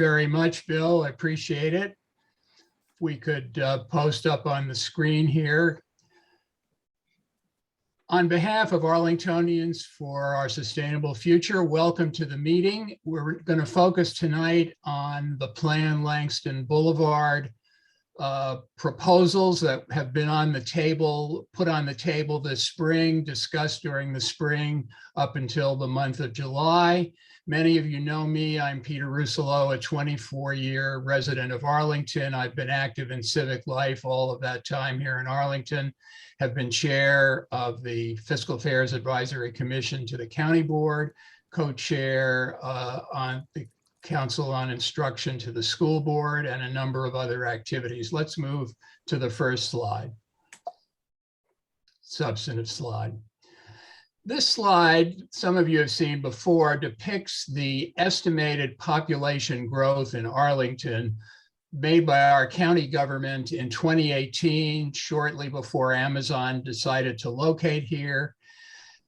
Very much, Bill. I appreciate it. We could post up on the screen here. On behalf of Arlingtonians for Our Sustainable Future, welcome to the meeting. We're going to focus tonight on the Plan Langston Boulevard proposals that have been on the table, put on the table this spring, discussed during the spring up until the month of July. Many of you know me. I'm Peter Rousselot, a 24-year resident of Arlington. I've been active in civic life all of that time here in Arlington, have been chair of the Fiscal Affairs Advisory Commission to the County Board, co-chair on the Council on Instruction to the School Board, and a number of other activities. Let's move to the first slide, substantive slide. This slide, some of you have seen before, depicts the estimated population growth in Arlington made by our county government in 2018, shortly before Amazon decided to locate here.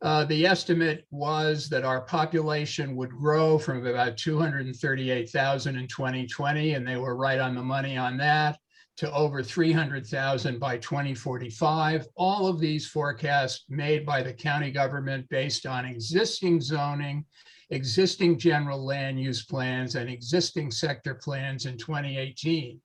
The estimate was that our population would grow from about 238,000 in 2020, and they were right on the money on that, to over 300,000 by 2045. All of these forecasts made by the county government based on existing zoning, existing general land use plans, and existing sector plans in 2018.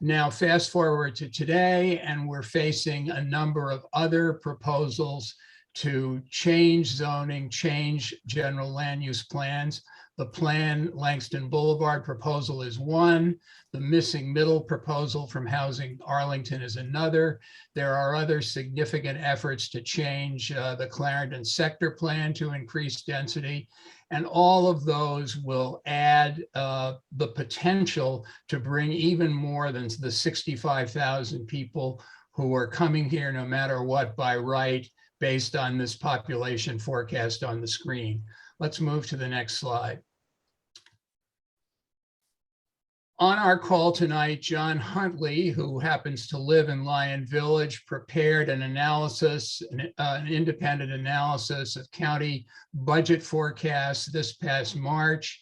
Now, fast forward to today, and we're facing a number of other proposals to change zoning, change general land use plans. The Plan Langston Boulevard proposal is one. The missing middle proposal from Housing Arlington is another. There are other significant efforts to change the Clarendon sector plan to increase density. And all of those will add the potential to bring even more than the 65,000 people who are coming here no matter what by right, based on this population forecast on the screen. Let's move to the next slide. On our call tonight, John Huntley, who happens to live in Lyon Village, prepared an analysis, an independent analysis of county budget forecasts this past March,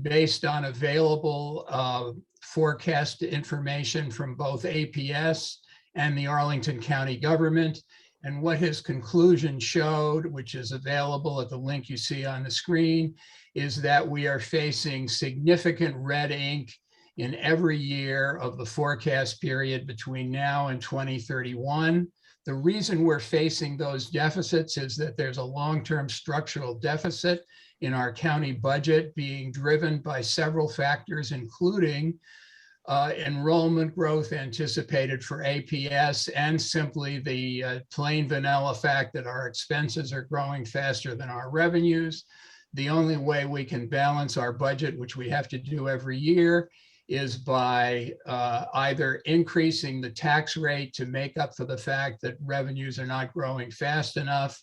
based on available forecast information from both APS and the Arlington County government. And what his conclusion showed, which is available at the link you see on the screen, is that we are facing significant red ink in every year of the forecast period between now and 2031. The reason we're facing those deficits is that there's a long-term structural deficit in our county budget being driven by several factors, including enrollment growth anticipated for APS, and simply the plain vanilla fact that our expenses are growing faster than our revenues. The only way we can balance our budget, which we have to do every year, is by either increasing the tax rate to make up for the fact that revenues are not growing fast enough,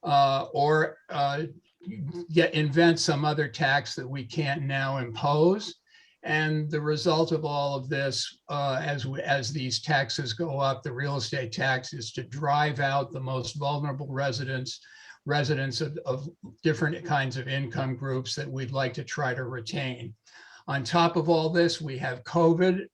or invent some other tax that we can't now impose. And the result of all of this, as these taxes go up, the real estate tax, is to drive out the most vulnerable residents of different kinds of income groups that we'd like to try to retain. On top of all this, we have COVID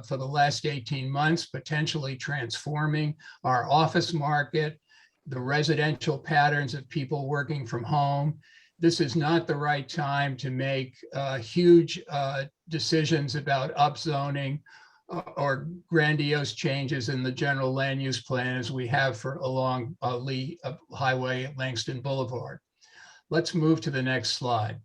for the last 18 months, potentially transforming our office market, the residential patterns of people working from home. This is not the right time to make huge decisions about upzoning or grandiose changes in the general land use plan as we have for along Lee Highway, Langston Boulevard. Let's move to the next slide.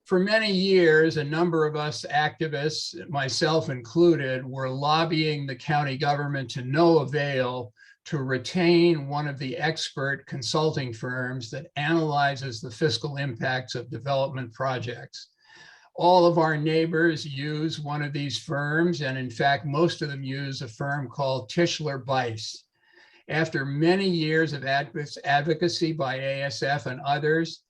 For many years, a number of us activists, myself included, were lobbying the county government to no avail to retain one of the expert consulting firms that analyzes the fiscal impacts of development projects. All of our neighbors use one of these firms, and in fact, most of them use a firm called Tischler Bice. After many years of advocacy by ASF and others,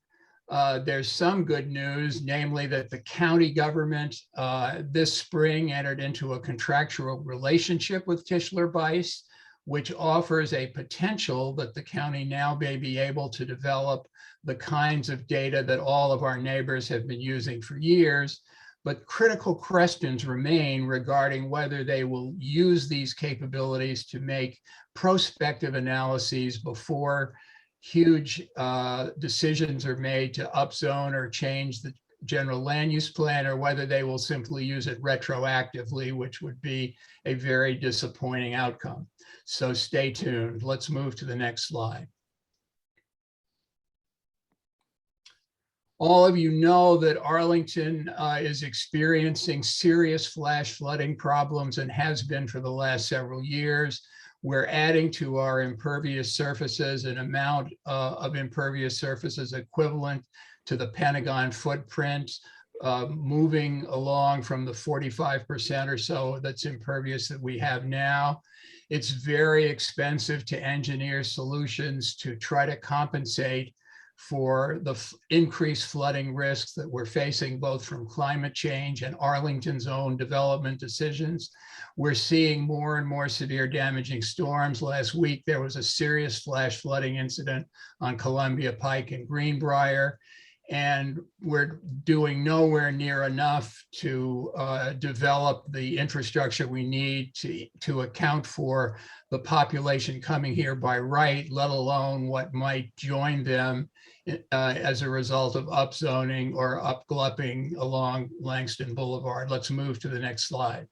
there's some good news, namely that the county government this spring entered into a contractual relationship with Tischler Bice, which offers a potential that the county now may be able to develop the kinds of data that all of our neighbors have been using for years. But critical questions remain regarding whether they will use these capabilities to make prospective analyses before huge decisions are made to upzone or change the general land use plan, or whether they will simply use it retroactively, which would be a very disappointing outcome. So stay tuned. Let's move to the next slide. All of you know that Arlington is experiencing serious flash flooding problems and has been for the last several years. We're adding to our impervious surfaces an amount of impervious surfaces equivalent to the Pentagon footprint, moving along from the 45% or so that's impervious that we have now. It's very expensive to engineer solutions to try to compensate for the increased flooding risks that we're facing, both from climate change and Arlington's own development decisions. We're seeing more and more severe damaging storms. Last week, there was a serious flash flooding incident on Columbia Pike and Greenbrier, and we're doing nowhere near enough to develop the infrastructure we need to account for the population coming here by right, let alone what might join them as a result of upzoning or upglupping along Langston Boulevard. Let's move to the next slide.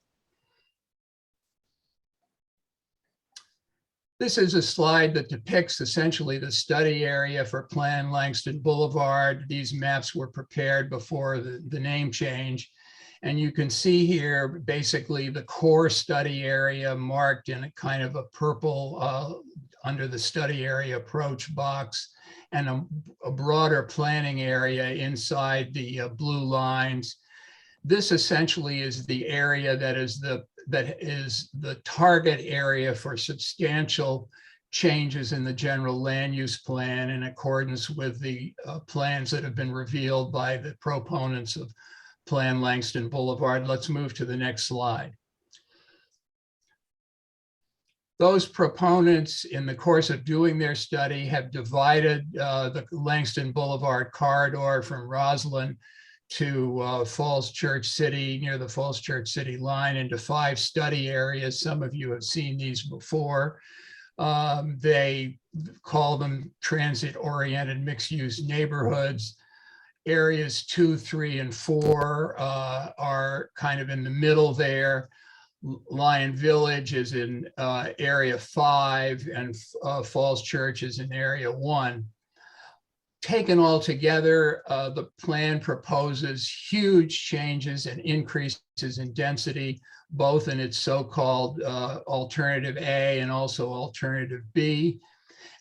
This is a slide that depicts essentially the study area for Plan Langston Boulevard. These maps were prepared before the name change. And you can see here basically the core study area marked in a kind of a purple under the study area approach box, and a broader planning area inside the blue lines. This essentially is the area that is the target area for substantial changes in the general land use plan in accordance with the plans that have been revealed by the proponents of Plan Langston Boulevard. Let's move to the next slide. Those proponents, in the course of doing their study, have divided the Langston Boulevard corridor from Rousselot to Falls Church City, near the Falls Church City line, into 5 study areas. Some of you have seen these before. They call them transit-oriented mixed-use neighborhoods. Areas 2, 3, and 4 are kind of in the middle there. Lion Village is in area 5, and Falls Church is in area 1. Taken all together, the plan proposes huge changes and increases in density, both in its so-called alternative A and also alternative B.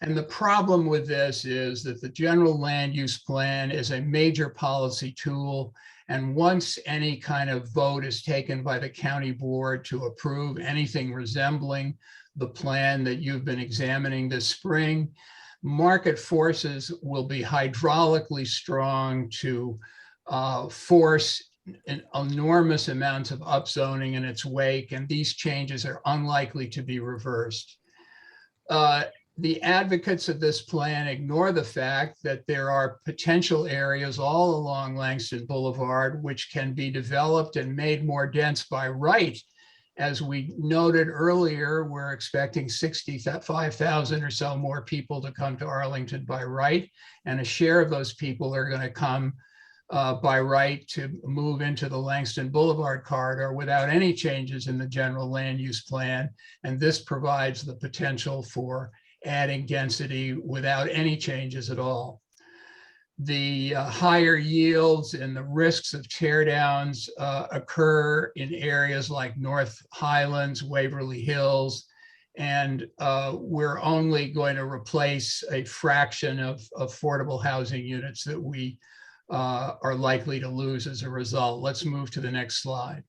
And the problem with this is that the general land use plan is a major policy tool. And once any kind of vote is taken by the county board to approve anything resembling the plan that you've been examining this spring, market forces will be hydraulically strong to force enormous amounts of upzoning in its wake, and these changes are unlikely to be reversed. The advocates of this plan ignore the fact that there are potential areas all along Langston Boulevard which can be developed and made more dense by right. As we noted earlier, we're expecting 65,000 or so more people to come to Arlington by right, and a share of those people are going to come by right to move into the Langston Boulevard corridor without any changes in the general land use plan. And this provides the potential for adding density without any changes at all. The higher yields and the risks of teardowns occur in areas like North Highlands, Waverly Hills, and we're only going to replace a fraction of affordable housing units that we are likely to lose as a result. Let's move to the next slide.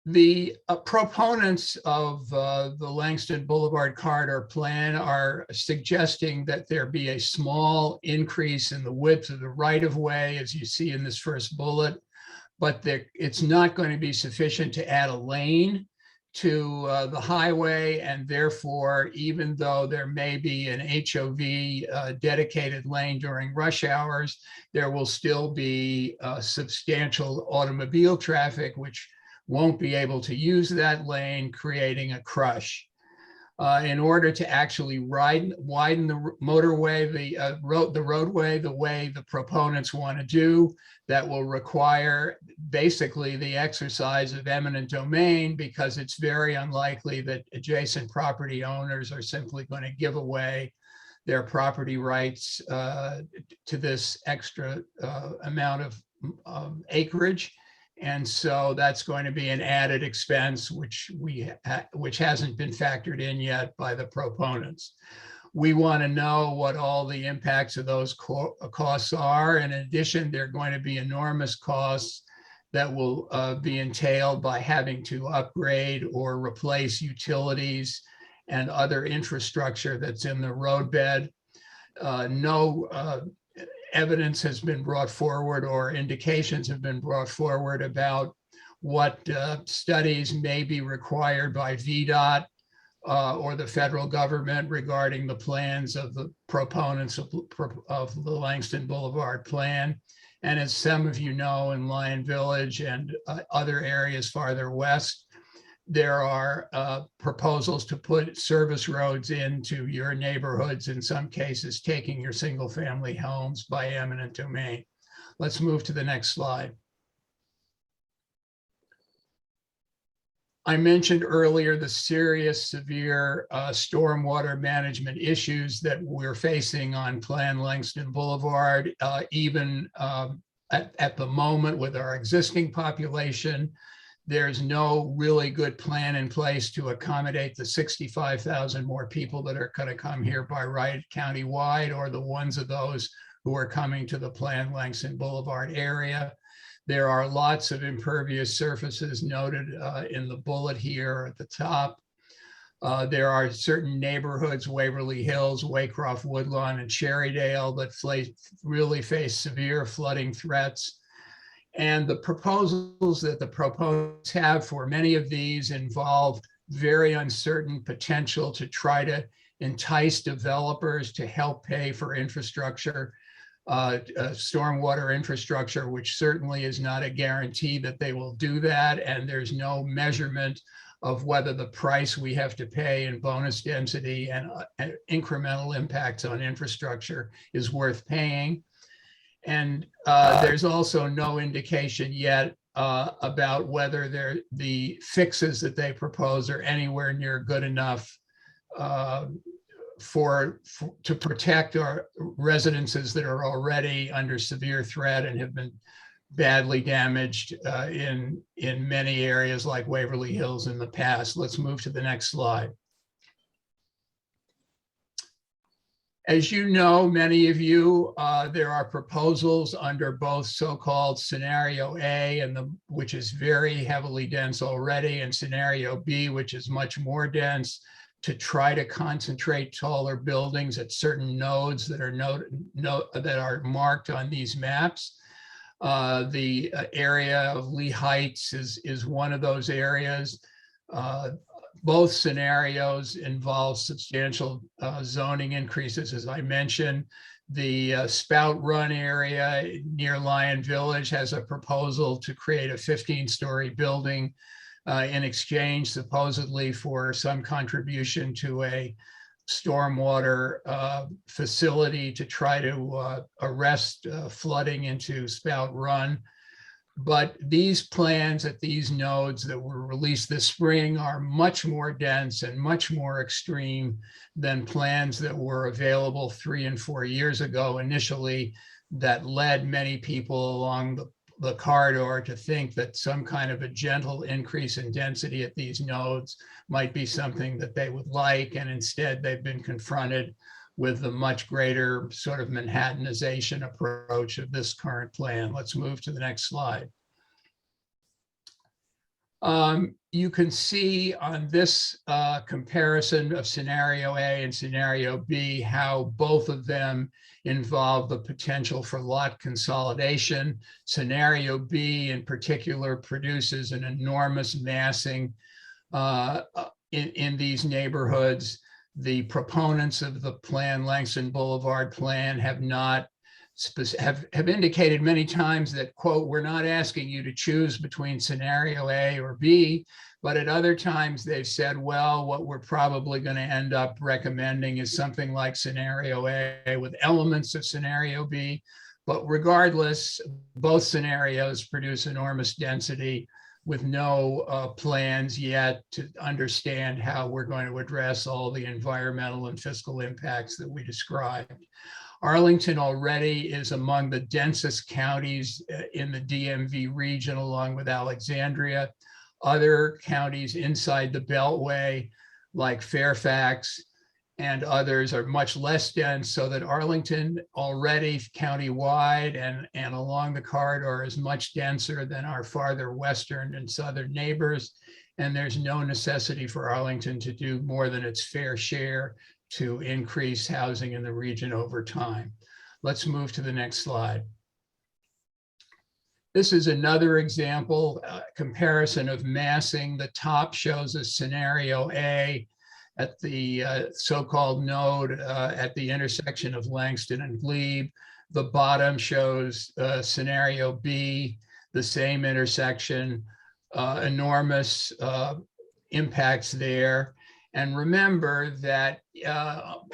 The proponents of the Langston Boulevard corridor plan are suggesting that there be a small increase in the width of the right-of-way, as you see in this first bullet, but it's not going to be sufficient to add a lane. to the highway, and therefore, even though there may be an HOV dedicated lane during rush hours, there will still be substantial automobile traffic, which won't be able to use that lane, creating a crush. In order to actually widen the motorway, the roadway, the way the proponents want to do, that will require basically the exercise of eminent domain, because it's very unlikely that adjacent property owners are simply going to give away their property rights to this extra amount of acreage. And so that's going to be an added expense, which hasn't been factored in yet by the proponents. We want to know what all the impacts of those costs are. In addition, there are going to be enormous costs that will be entailed by having to upgrade or replace utilities and other infrastructure that's in the roadbed. No evidence has been brought forward, or indications have been brought forward about what studies may be required by VDOT or the federal government regarding the plans of the proponents of the Langston Boulevard plan. And as some of you know, in Lyon Village and other areas farther west, there are proposals to put service roads into your neighborhoods, in some cases taking your single family homes by eminent domain. Let's move to the next slide. I mentioned earlier the serious, severe stormwater management issues that we're facing on Plan Langston Boulevard, even at the moment with our existing population. There's no really good plan in place to accommodate the 65,000 more people that are going to come here by right countywide, or the ones of those who are coming to the Plan Langston Boulevard area. There are lots of impervious surfaces noted in the bullet here at the top. There are certain neighborhoods, Waverly Hills, Waycroft, Woodlawn, and Cherrydale, that really face severe flooding threats. And the proposals that the proponents have for many of these involve very uncertain potential to try to entice developers to help pay for infrastructure, stormwater infrastructure, which certainly is not a guarantee that they will do that. And there's no measurement of whether the price we have to pay in bonus density and incremental impacts on infrastructure is worth paying. And there's also no indication yet about whether the fixes that they propose are anywhere near good enough to protect our residences that are already under severe threat and have been badly damaged in many areas like Waverly Hills in the past. Let's move to the next slide. As you know, many of you, there are proposals under both so-called scenario A, which is very heavily dense already, and scenario B, which is much more dense, to try to concentrate taller buildings at certain nodes that are marked on these maps. The area of Lee Heights is one of those areas. Both scenarios involve substantial zoning increases, as I mentioned. The Spout Run area near Lyon Village has a proposal to create a 15-story building in exchange, supposedly, for some contribution to a stormwater facility to try to arrest flooding into Spout Run. But these plans at these nodes that were released this spring are much more dense and much more extreme than plans that were available 3 and 4 years ago initially, that led many people along the corridor to think that some kind of a gentle increase in density at these nodes might be something that they would like. And instead, they've been confronted with the much greater sort of Manhattanization approach of this current plan. Let's move to the next slide. You can see on this comparison of scenario A and scenario B how both of them involve the potential for lot consolidation. Scenario B in particular produces an enormous massing in these neighborhoods. The proponents of the Plan Langston Boulevard plan have not have indicated many times that, quote, we're not asking you to choose between scenario A or B, but at other times they've said, well, what we're probably going to end up recommending is something like scenario A with elements of scenario B. But regardless, both scenarios produce enormous density with no plans yet to understand how we're going to address all the environmental and fiscal impacts that we described. Arlington already is among the densest counties in the DMV region, along with Alexandria. Other counties inside the Beltway, like Fairfax and others, are much less dense, so that Arlington already countywide and along the corridor is much denser than our farther western and southern neighbors. And there's no necessity for Arlington to do more than its fair share to increase housing in the region over time. Let's move to the next slide. This is another example, comparison of massing. The top shows a scenario A at the so-called node at the intersection of Langston and Glebe. The bottom shows scenario B, the same intersection, enormous impacts there. And remember that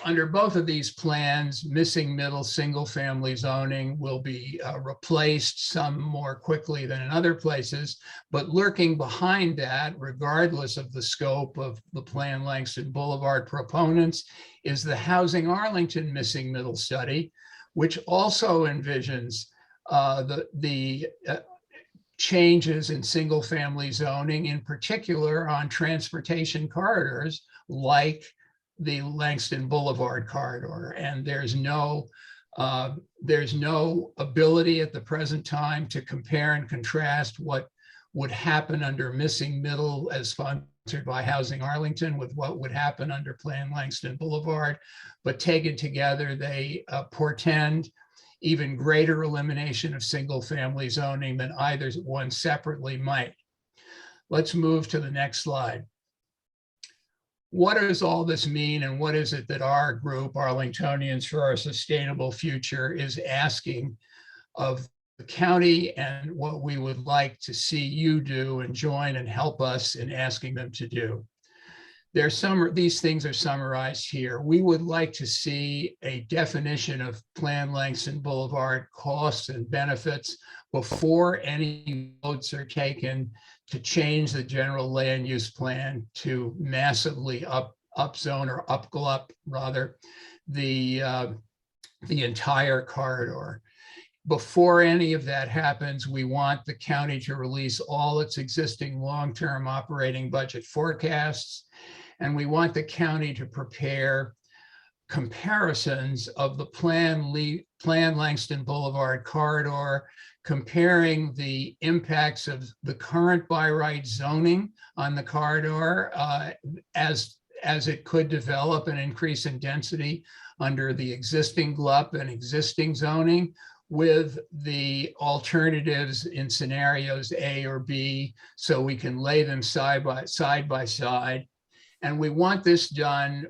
under both of these plans, missing middle single family zoning will be replaced, some more quickly than in other places. But lurking behind that, regardless of the scope of the Plan Langston Boulevard proponents, is the Housing Arlington Missing Middle Study, which also envisions the changes in single family zoning, in particular on transportation corridors like the Langston Boulevard corridor. And there's no ability at the present time to compare and contrast what would happen under missing middle as sponsored by Housing Arlington with what would happen under Plan Langston Boulevard. But taken together, they portend even greater elimination of single family zoning than either one separately might. Let's move to the next slide. What does all this mean, and what is it that our group, Arlingtonians for Our Sustainable Future, is asking of the county, and what we would like to see you do and join and help us in asking them to do? These things are summarized here. We would like to see a definition of Plan Langston Boulevard costs and benefits before any votes are taken to change the general land use plan to massively upzone or upglup rather the entire corridor. Before any of that happens, we want the county to release all its existing long-term operating budget forecasts. And we want the county to prepare comparisons of the Plan Langston Boulevard corridor, comparing the impacts of the current by right zoning on the corridor as it could develop and increase in density under the existing GLUP and existing zoning, with the alternatives in scenarios A or B, so we can lay them side by side. And we want this done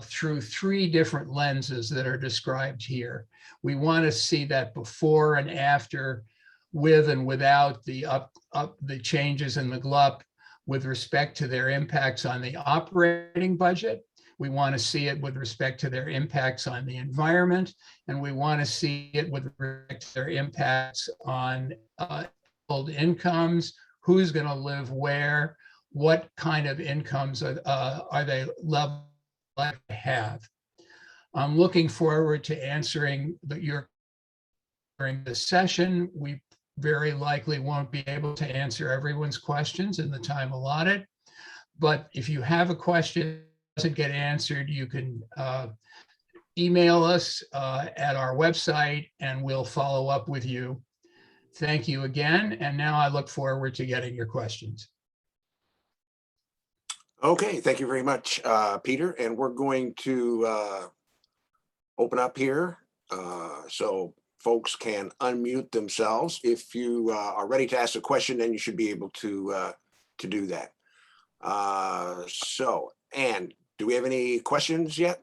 through three different lenses that are described here. We want to see that before and after, with and without the changes in the GLUP with respect to their impacts on the operating budget. We want to see it with respect to their impacts on the environment, and we want to see it with respect to their impacts on household incomes, who's going to live where, what kind of incomes are they likely to have. I'm looking forward to answering your during this session. We very likely won't be able to answer everyone's questions in the time allotted, but if you have a question that doesn't get answered, you can email us at our website and we'll follow up with you. Thank you again, and now I look forward to getting your questions. Okay, thank you very much, Peter. And we're going to open up here so folks can unmute themselves. If you are ready to ask a question, then you should be able to do that. So, Ann, do we have any questions yet?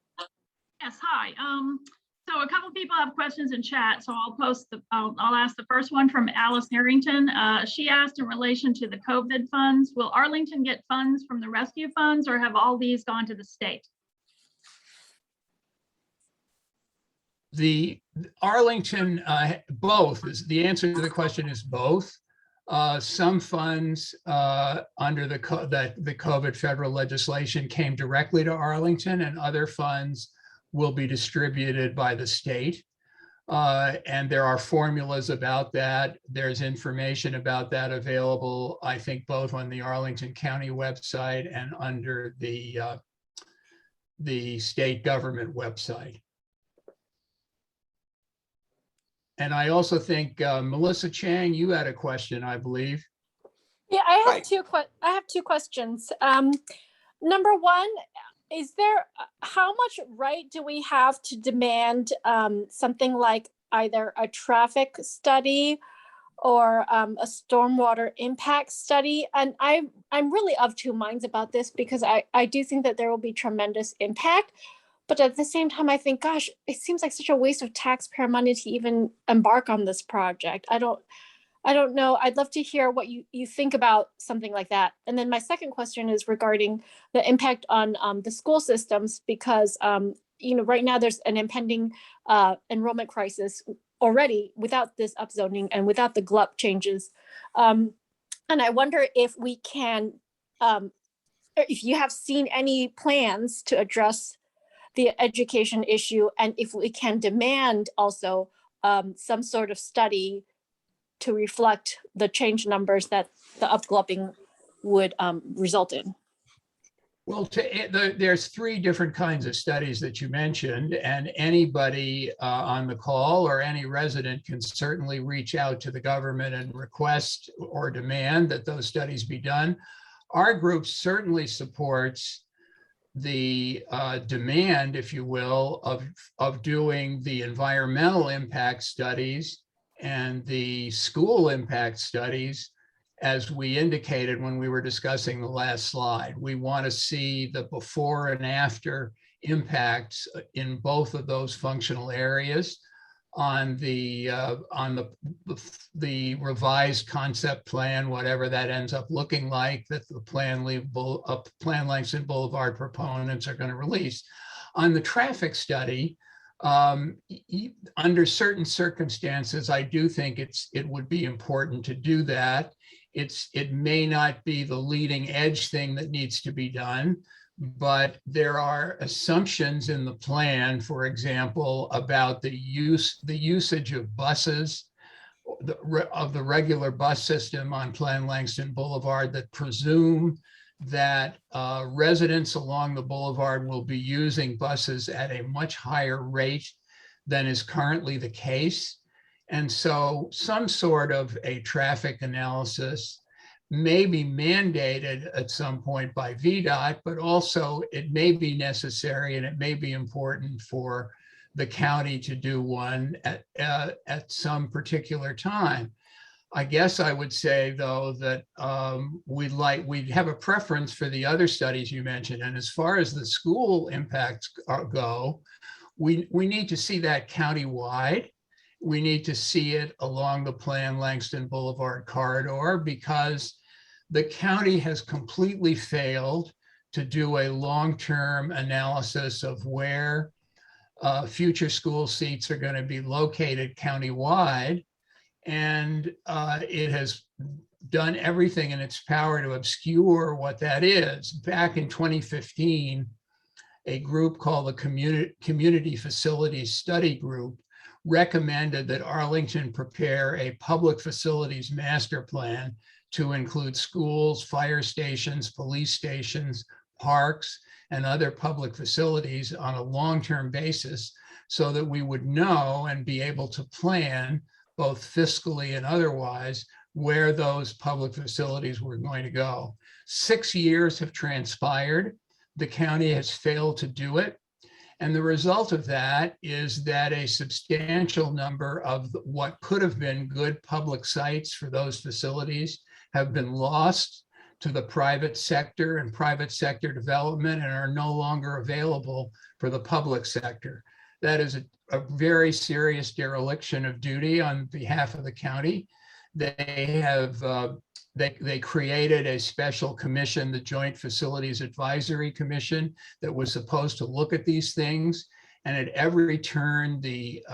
Yes, hi. So a couple people have questions in chat, so I'll ask the first one from Alice Harrington. She asked in relation to the COVID funds, will Arlington get funds from the rescue funds or have all these gone to the state? The Arlington, both is the answer to the question is both. Some funds under the COVID federal legislation came directly to Arlington, and other funds will be distributed by the state. And there are formulas about that. There's information about that available, I think, both on the Arlington County website and under the state government website. And I also think Melissa Chang, you had a question, I believe. Yeah, I have Right. two questions. Number one, is there how much right do we have to demand something like either a traffic study or a stormwater impact study? And I'm really of two minds about this because I do think that there will be tremendous impact. But at the same time, I think, gosh, it seems like such a waste of taxpayer money to even embark on this project. I don't know. I'd love to hear what you think about something like that. And then my second question is regarding the impact on the school systems, because right now there's an impending enrollment crisis already without this upzoning and without the GLUP changes. And I wonder if we can, if you have seen any plans to address the education issue, and if we can demand also some sort of study to reflect the change numbers that the upglumping would result in. Well, there's three different kinds of studies that you mentioned, and anybody on the call or any resident can certainly reach out to the government and request or demand that those studies be done. Our group certainly supports the demand, if you will, of doing the environmental impact studies and the school impact studies, as we indicated when we were discussing the last slide. We want to see the before and after impacts in both of those functional areas on the revised concept plan, whatever that ends up looking like, that the Plan Langston Boulevard proponents are going to release. On the traffic study, under certain circumstances, I do think it would be important to do that. It may not be the leading edge thing that needs to be done, but there are assumptions in the plan, for example, about the usage of buses, of the regular bus system on Plan Langston Boulevard, that presume that residents along the boulevard will be using buses at a much higher rate than is currently the case. And so some sort of a traffic analysis may be mandated at some point by VDOT, but also it may be necessary and it may be important for the county to do one at some particular time. I guess I would say, though, that we'd have a preference for the other studies you mentioned. And as far as the school impacts go, we need to see that countywide. We need to see it along the Plan Langston Boulevard corridor, because the county has completely failed to do a long-term analysis of where future school seats are going to be located countywide. And it has done everything in its power to obscure what that is. Back in 2015, a group called the Community Facilities Study Group recommended that Arlington prepare a public facilities master plan to include schools, fire stations, police stations, parks, and other public facilities on a long-term basis, so that we would know and be able to plan, both fiscally and otherwise, where those public facilities were going to go. 6 years have transpired. The county has failed to do it. And the result of that is that a substantial number of what could have been good public sites for those facilities have been lost to the private sector and private sector development and are no longer available for the public sector. That is a very serious dereliction of duty on behalf of the county. They have they created a special commission, the Joint Facilities Advisory Commission, that was supposed to look at these things. And at every turn, the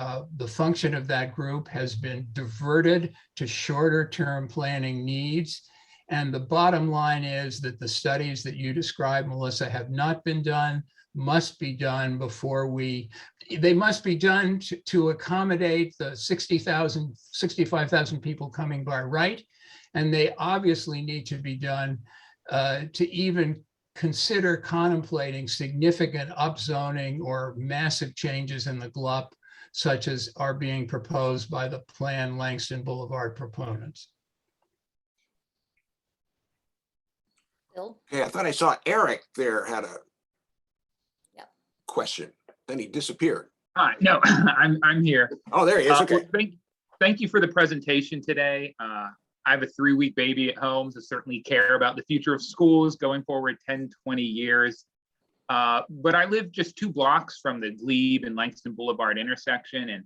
function of that group has been diverted to shorter term planning needs. And the bottom line is that the studies that you described, Melissa, have not been done, must be done before they must be done to accommodate the 60,000, 65,000 people coming by right. And they obviously need to be done to even consider contemplating significant upzoning or massive changes in the GLUP, such as are being proposed by the Plan Langston Boulevard proponents. Bill? Hey, I thought I saw Eric there had a Yep. question. Then he disappeared. Hi, no, I'm here. Oh, there he is. Well, Okay. thank you for the presentation today. I have a 3-week baby at home, so certainly care about the future of schools going forward 10, 20 years. But I live just 2 blocks from the Glebe and Langston Boulevard intersection. And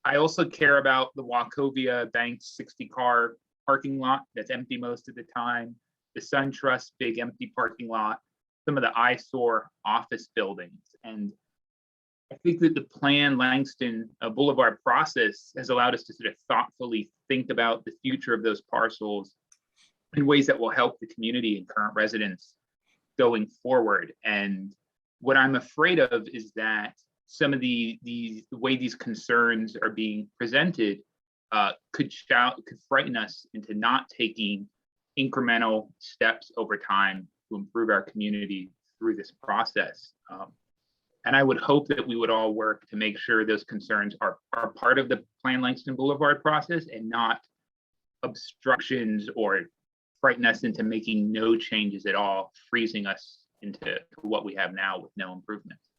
I also care about the Wachovia Banks 60-car parking lot that's empty most of the time, the SunTrust big empty parking lot, some of the eyesore office buildings. And I think that the Plan Langston Boulevard process has allowed us to sort of thoughtfully think about the future of those parcels in ways that will help the community and current residents going forward. And what I'm afraid of is that some of the way these concerns are being presented could frighten us into not taking incremental steps over time to improve our community through this process. And I would hope that we would all work to make sure those concerns are part of the Plan Langston Boulevard process and not obstructions or frighten us into making no changes at all, freezing us into what we have now with no improvements.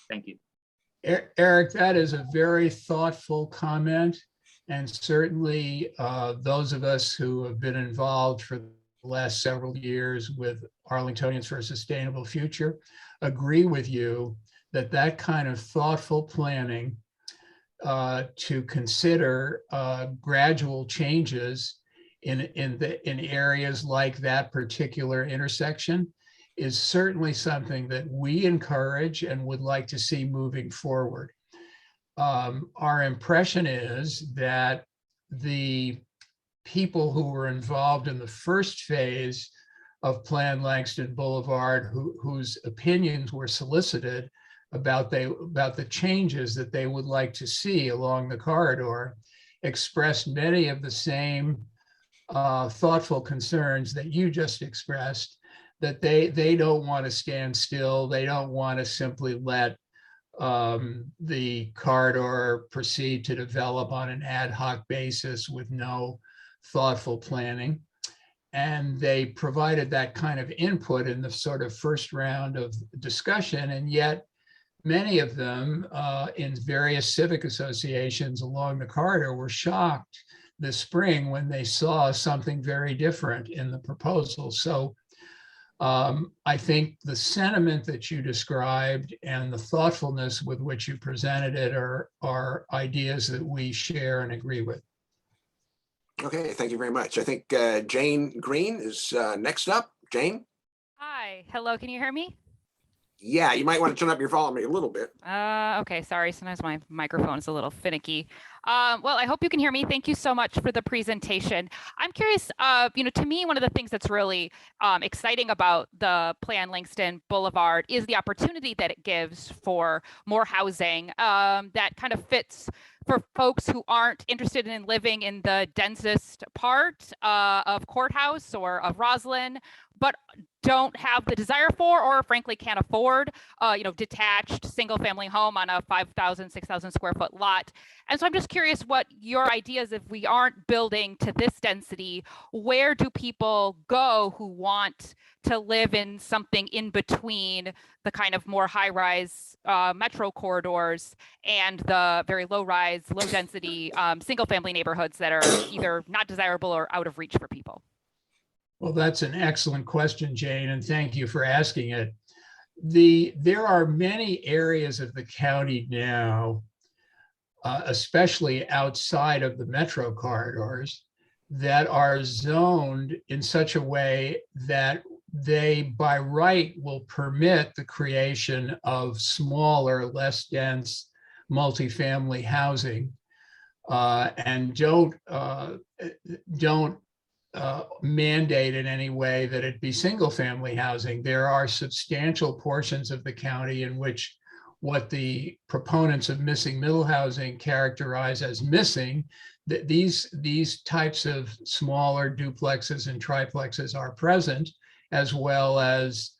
Thank you. Eric, that is a very thoughtful comment. And certainly those of us who have been involved for the last several years with Arlingtonians for a Sustainable Future agree with you that kind of thoughtful planning to consider gradual changes in areas like that particular intersection is certainly something that we encourage and would like to see moving forward. Our impression is that the people who were involved in the first phase of Plan Langston Boulevard, whose opinions were solicited about the changes that they would like to see along the corridor, expressed many of the same thoughtful concerns that you just expressed, that they don't want to stand still. They don't want to simply let the corridor proceed to develop on an ad hoc basis with no thoughtful planning. And they provided that kind of input in the sort of first round of discussion. And yet many of them in various civic associations along the corridor were shocked this spring when they saw something very different in the proposal. So I think the sentiment that you described and the thoughtfulness with which you presented it are ideas that we share and agree with. Okay, thank you very much. I think Jane Green is next up. Jane? Hi, hello, can you hear me? Yeah, you might want to turn up your volume a little bit. Okay, sorry, sometimes my microphone is a little finicky. Well, I hope you can hear me. Thank you so much for the presentation. I'm curious, to me, one of the things that's really exciting about the Plan Langston Boulevard is the opportunity that it gives for more housing that kind of fits for folks who aren't interested in living in the densest part of Courthouse or of Roslyn, but don't have the desire for, or frankly can't afford, detached single family home on a 5,000, 6,000 square foot lot. And so I'm just curious what your ideas, if we aren't building to this density, where do people go who want to live in something in between the kind of more high rise metro corridors and the very low rise, low density single family neighborhoods that are either not desirable or out of reach for people? Well, that's an excellent question, Jane, and thank you for asking it. There are many areas of the county now, especially outside of the metro corridors, that are zoned in such a way that they by right will permit the creation of smaller, less dense multifamily housing, and don't mandate in any way that it be single family housing. There are substantial portions of the county in which what the proponents of missing middle housing characterize as missing, that these types of smaller duplexes and triplexes are present, as well as